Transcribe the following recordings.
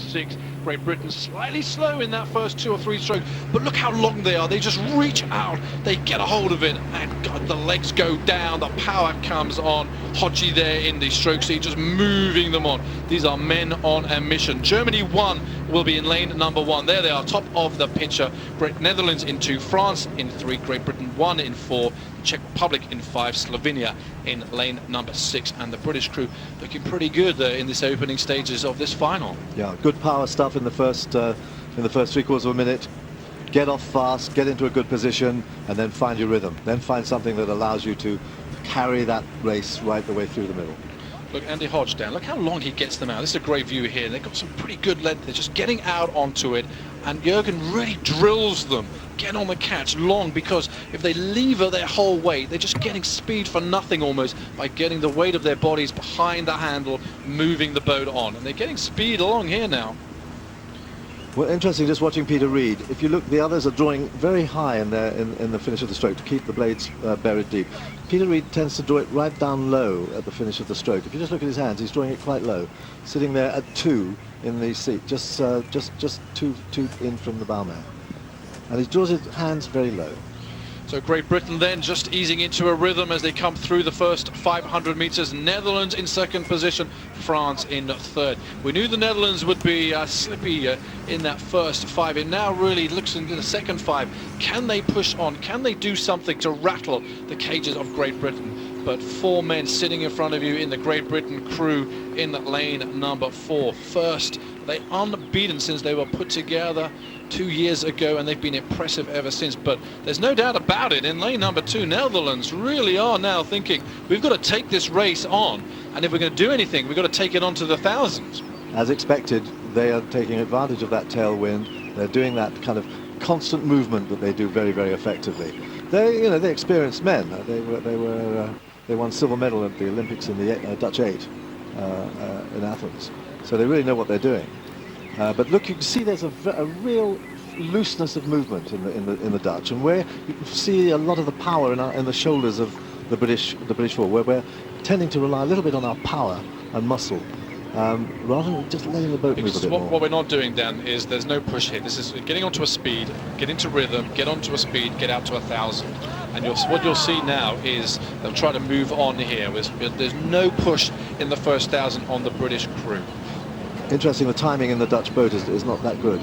6. Great Britain slightly slow in that first 2 or 3 strokes, but look how long they are. They just reach out, they get a hold of it, and God, the legs go down, the power comes on. Hodge there in the stroke seat, just moving them on. These are men on a mission. Germany 1 will be in lane number 1. There they are, top of the picture. Netherlands in 2, France in 3, Great Britain 1 in 4, Czech Republic in 5, Slovenia in lane number 6, and the British crew looking pretty good in this opening stages of this final. Yeah, good power stuff in the first 3/4 of a minute. Get off fast, get into a good position, and then find your rhythm. Then find something that allows you to carry that race right the way through the middle. Look, Andy Hodge down. Look how long he gets them out. This is a great view here. They've got some pretty good length. They're just getting out onto it, and Jürgen really drills them. Get on the catch long, because if they lever their whole weight, they're just getting speed for nothing almost by getting the weight of their bodies behind the handle, moving the boat on. And they're getting speed along here now. Well, interesting just watching Peter Reid. If you look, the others are drawing very high in the finish of the stroke to keep the blades buried deep. Peter Reid tends to draw it right down low at the finish of the stroke. If you just look at his hands, he's drawing it quite low, sitting there at 2 in the seat, just two in from the bowman, and he draws his hands very low. So Great Britain then just easing into a rhythm as they come through the first 500 meters. Netherlands in second position, France in third. We knew the Netherlands would be slippy in that first 5. It now really looks into the second 5. Can they push on? Can they do something to rattle the cages of Great Britain? But 4 men sitting in front of you in the Great Britain crew in lane number 4. First, they unbeaten since they were put together 2 years ago, and they've been impressive ever since. But there's no doubt about it, in lane number 2, Netherlands really are now thinking, we've got to take this race on, and if we're going to do anything, we've got to take it on to the thousands. As expected, they are taking advantage of that tailwind. They're doing that kind of constant movement that they do very, very effectively. They're experienced men. They won silver medal at the Olympics in the Dutch 8 in Athens, so they really know what they're doing. But look, you can see there's a real looseness of movement in the Dutch, and where you can see a lot of the power in the shoulders of the British forward, where we're tending to rely a little bit on our power and muscle, rather than just letting the boat move a bit more. What we're not doing, Dan, is there's no push here. This is getting onto a speed, get into rhythm, get onto a speed, get out to 1,000. And what you'll see now is they'll try to move on here. There's no push in the first 1,000 on the British crew. Interesting, the timing in the Dutch boat is not that good.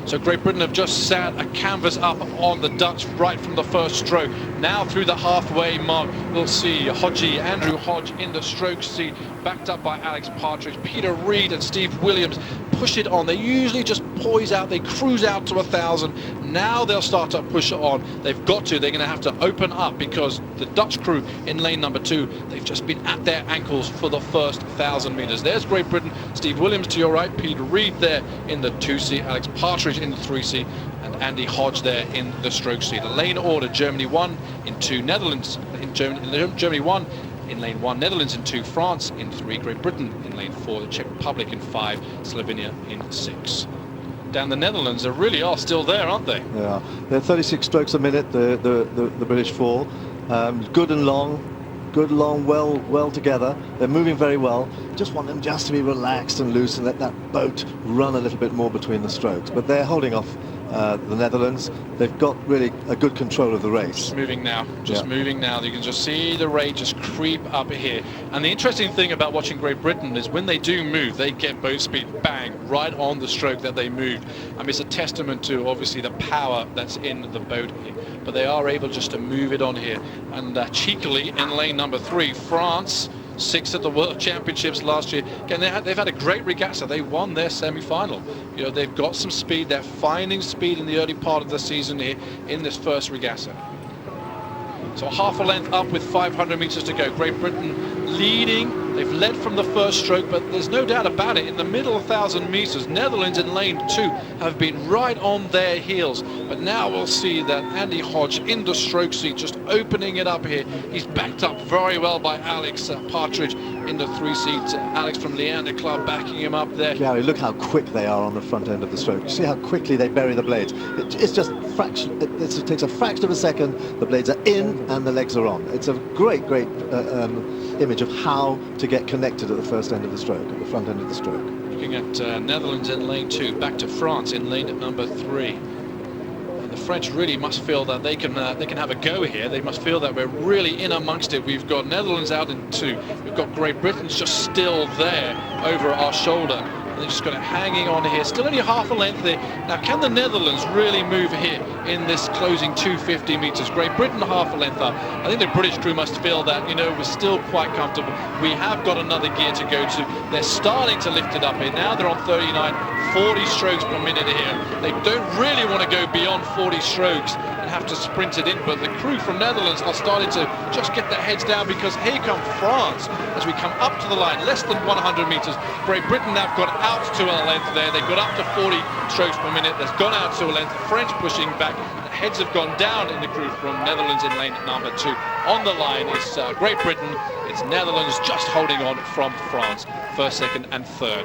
So Great Britain have just sat a canvas up on the Dutch right from the first stroke. Now through the halfway mark, we'll see Andrew Hodge in the stroke seat, backed up by Alex Partridge. Peter Reid and Steve Williams push it on. They usually just poise out, they cruise out to 1,000. Now they'll start to push it on. They've got to. They're going to have to open up, because the Dutch crew in lane number 2, they've just been at their ankles for the first 1,000 meters. There's Great Britain, Steve Williams to your right, Peter Reid there in the 2 seat, Alex Partridge in the 3 seat, and Andy Hodge there in the stroke seat. The lane order: Germany 1 in 2, Netherlands in Germany 1 in lane 1, Netherlands in 2, France in 3, Great Britain in lane 4, the Czech Republic in 5, Slovenia in 6. Down the Netherlands, they really are still there, aren't they? Yeah, they're 36 strokes a minute, the British 4. Good and long, well together. They're moving very well. Just want them just to be relaxed and loose and let that boat run a little bit more between the strokes. But they're holding off the Netherlands. They've got really a good control of the race. Just moving now, moving now. You can just see the rate just creep up here. And the interesting thing about watching Great Britain is when they do move, they get boat speed, bang, right on the stroke that they moved. I mean, it's a testament to obviously the power that's in the boat here. But they are able just to move it on here. And cheekily in lane number 3, France, 6th at the World Championships last year. Again, they've had a great regatta. They won their semi-final. They've got some speed. They're finding speed in the early part of the season here in this first regatta. So half a length up with 500 meters to go. Great Britain leading. They've led from the first stroke, but there's no doubt about it. In the middle 1,000 meters, Netherlands in lane 2 have been right on their heels. But now we'll see that Andy Hodge in the stroke seat, just opening it up here. He's backed up very well by Alex Partridge in the 3 seat. Alex from Leander Club backing him up there. Gary, look how quick they are on the front end of the stroke. You see how quickly they bury the blades. It's just fraction. It takes a fraction of a second. The blades are in and the legs are on. It's a great image of how to get connected at the first end of the stroke, at the front end of the stroke. You Looking at Netherlands in lane 2, back to France in lane number 3. And the French really must feel that they can have a go here. They must feel that we're really in amongst it. We've got Netherlands out in 2. We've got Great Britain's just still there over our shoulder. They've just got it hanging on here. Still only half a length there. Now, can the Netherlands really move here in this closing 250 meters? Great Britain half a length up. I think the British crew must feel that, you know, we're still quite comfortable. We have got another gear to go to. They're starting to lift it up here. Now they're on 39, 40 strokes per minute here. They don't really want to go beyond 40 strokes and have to sprint it in, but the crew from Netherlands are starting to just get their heads down, because here come France as we come up to the line, less than 100 meters. Great Britain now got out to a length there. They got up to 40 strokes per minute. That's gone out to a length. The French pushing back. The heads have gone down in the crew from Netherlands in lane number 2. On the line is Great Britain. It's Netherlands just holding on from France, first, second and third.